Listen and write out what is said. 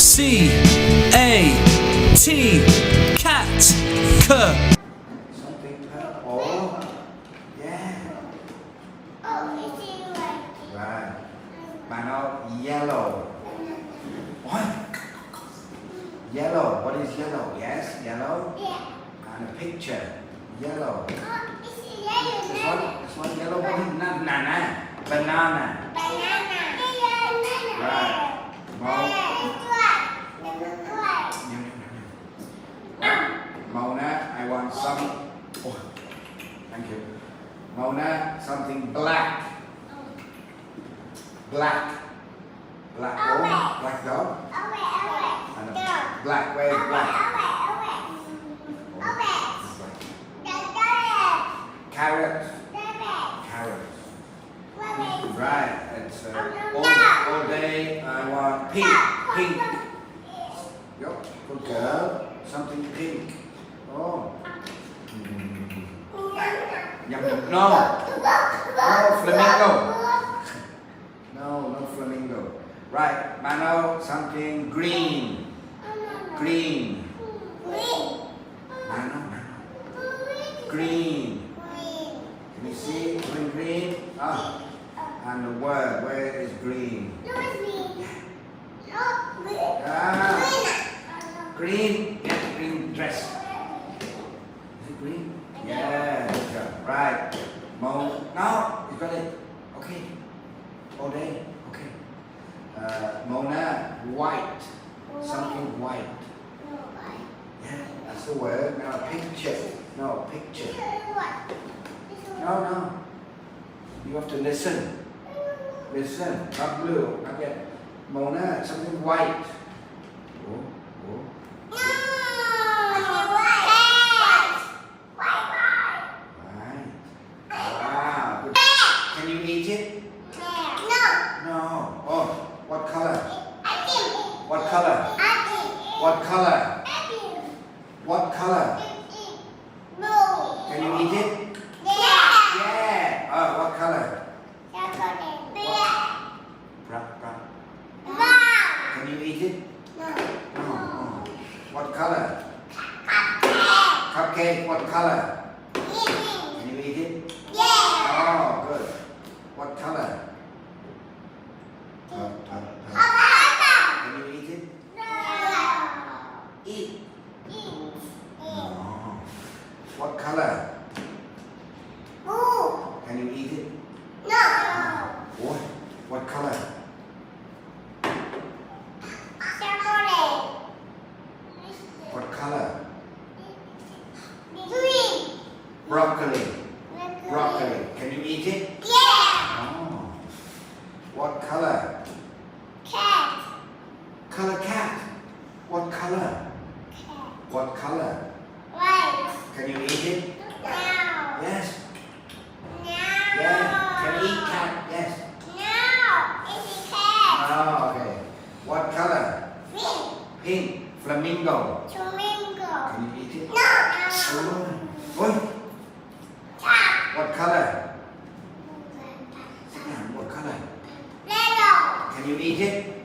C-A-T, cat. C. Something oh, yeah. Right. Mano, yellow. What? Yellow. What is yellow? Yes, yellow. And a picture. Yellow. This one yellow. What is banana? Banana. Right. Mona, I want some. Oh, thank you. Mona, something black. Black. Black dog. Black dog. And a black. Where is black? Carrot. Carrot. Right. It's all day. I want pink. Pink. Yup. Good girl. Something pink. Oh. Yum, yum. No. No flamingo. No flamingo. Right. Mano, something green. Green. Mano. Green. Can you see green? Ah. And the word, where is green? Ah. Green. Yeah, green dress. Is it green? Yeah. Good job. Right. No, you got it. Okay. All day. Okay. Mona, white. Something white. Yeah, that's the word. Now picture. No, picture. No. You have to listen. Listen. Not blue. Not yet. Mona, something white. Oh. Can you eat it? No. Oh, what color? What color? What color? What color? Can you eat it? Yeah. Oh, what color? Brown. Can you eat it? No. What color? Cupcake. What color? Can you eat it? Oh, good. What color? Can you eat it? Eat. No. What color? Can you eat it? What color? What color? Broccoli. Can you eat it? Oh. What color? Color cat. What color? What color? Can you eat it? Yes. Yeah. Can you eat cat? Yes. Oh, okay. What color? Pink. Flamingo. Can you eat it? Oh. What color? What color? Can you eat it?